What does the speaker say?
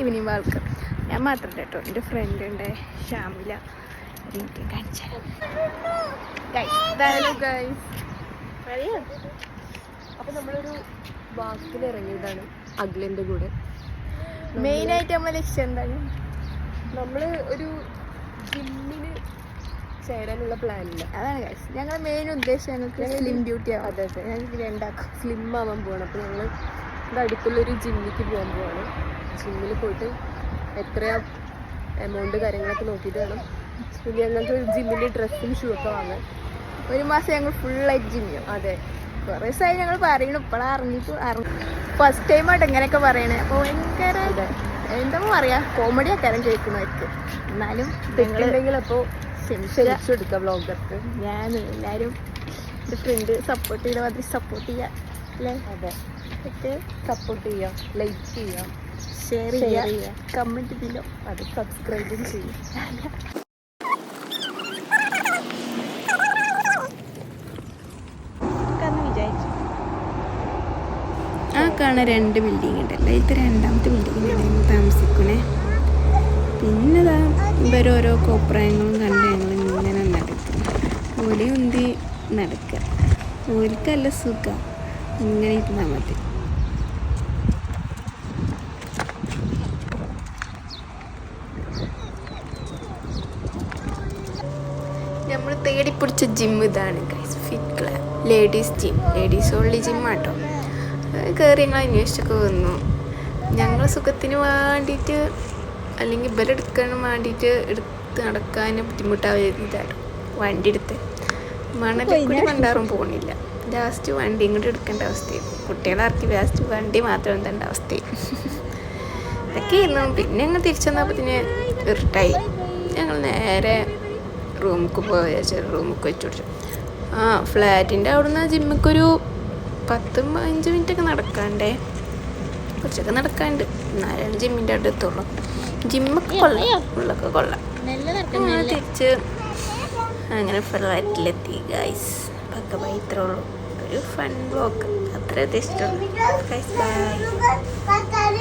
Evening വാക്ക്. ഞാൻ മാത്രമല്ല കേട്ടോ, എൻ്റെ ഫ്രണ്ട് ഉണ്ട് ഷാമില. അപ്പൊ നമ്മളൊരു വാക്കിൽ ഇറങ്ങിയതാണ് അഖിലിന്റെ കൂടെ. മെയിനായിട്ട് നമ്മളെ ലക്ഷ്യം എന്താണ്? നമ്മള് ഒരു ജിമ്മിന് ചേരാനുള്ള പ്ലാനില്ല. അതാണ് ഗൈസ് ഞങ്ങളുടെ മെയിൻ ഉദ്ദേശം. ഞങ്ങൾക്ക് സ്ലിം ഡ്യൂട്ടി ആവും. അതെ അതെ, ഞങ്ങൾക്ക് രണ്ടാക്കും സ്ലിം ആവാൻ പോവാണ്. അപ്പോൾ ഞങ്ങൾ ഇവിടെ അടുത്തുള്ളൊരു ജിമ്മിലേക്ക് പോകാൻ പോവാണ്. ജിമ്മിൽ പോയിട്ട് എത്രയാ എമൗണ്ട് കാര്യങ്ങളൊക്കെ നോക്കിയിട്ട് വേണം. പിന്നെ ഞങ്ങൾക്ക് ജിമ്മിൻ്റെ ഡ്രസ്സും ഷൂ ഒക്കെ വാങ്ങാൻ. ഒരു മാസം ഞങ്ങൾ ഫുള്ളായിട്ട് ജിം ചെയ്യും. അതെ, കുറേ ദിവസമായി ഞങ്ങൾ പറയണം. ഇപ്പോഴാണ് ഫസ്റ്റ് ടൈമായിട്ട് എങ്ങനെയൊക്കെ പറയണേ. അപ്പോൾ ഭയങ്കര എന്താ പറയാ, കോമഡി ആക്കാനും കേൾക്കുന്നവർക്ക്. എന്നാലും തെറ്റുണ്ടെങ്കിൽ അപ്പോൾ ക്ഷമിച്ചെടുക്കാം വ്ളോഗർക്ക്. ഞാൻ എല്ലാവരും എൻ്റെ ഫ്രണ്ട് സപ്പോർട്ട് ചെയ്ത മാതിരി സപ്പോർട്ട് ചെയ്യാം അല്ലേ? അതെ, ഒക്കെ സപ്പോർട്ട് ചെയ്യാം, ലൈക്ക് ചെയ്യാം, ഷെയർ ചെയ്യാം, കമൻറ്റ് ഇതിലോ അത് സബ്സ്ക്രൈബും ചെയ്യും. ആ കാണാൻ 2 ബിൽഡിംഗ് ഉണ്ടല്ലോ, ഇത് 2ാമത്തെ ബിൽഡിങ്ങിലാണ് ഞങ്ങൾ താമസിക്കണേ. പിന്നെ ഇവരോരോ കോപ്രായങ്ങളും കണ്ട് ഞങ്ങൾ ഇങ്ങനെ നടക്കും. ഓലെ ഉന്തി നടക്കുക. ഓൽക്കല്ല സുഖം, ഇങ്ങനെ ഇരുന്നാൽ മതി. നമ്മൾ തേടിപ്പിടിച്ച ജിം ഇതാണ് guys, fit club ladies gym. Ladies only ജിമ്മാട്ടോ. കയറി ഞങ്ങൾ അന്വേഷിച്ചൊക്കെ വന്നു. ഞങ്ങൾ സുഖത്തിന് വേണ്ടിയിട്ട് അല്ലെങ്കിൽ ഇവരെടുക്കാൻ വേണ്ടിയിട്ട് എടുത്ത് നടക്കാൻ ബുദ്ധിമുട്ടാവുന്നതാണ് വണ്ടി എടുത്ത്. മണലിക്കൂടി കണ്ടാറും പോകണില്ല. ലാസ്റ്റ് വണ്ടി ഇങ്ങോട്ട് എടുക്കേണ്ട അവസ്ഥയും, കുട്ടികളാർക്ക് ലാസ്റ്റ് വണ്ടി മാത്രം എന്തേണ്ട അവസ്ഥയും ഇതൊക്കെ ആയിരുന്നു. പിന്നെ ഞങ്ങൾ തിരിച്ചു വന്നപ്പോഴത്തേന് ഇരുട്ടായി. ഞങ്ങൾ നേരെ റൂമിലേക്ക് പോയാൽ റൂമിലേക്ക് വെച്ചു പിടിച്ചു. ഫ്ലാറ്റിൻ്റെ അവിടുന്ന് ജിമ്മിക്കൊരു 10-15 മിനിറ്റൊക്കെ നടക്കാണ്ടേ, കുറച്ചൊക്കെ നടക്കാണ്ട്. എന്നാലാണ് ജിമ്മിൻ്റെ അവിടെ എത്തുള്ളൂ. ജിമ്മൊക്കെ കൊള്ളാം, ഉള്ളൊക്കെ കൊള്ളാം. അങ്ങനെ തിരിച്ച് അങ്ങനെ ഫ്ലാറ്റിലെത്തി ഗൈസ്. പക്ക ബൈ, ഇത്രേ ഉള്ളൂ. ഒരു ഫൺ ബ്ലോഗ്, അത്ര ഇഷ്ടമുള്ളൂ ഗൈസ്. ബൈ.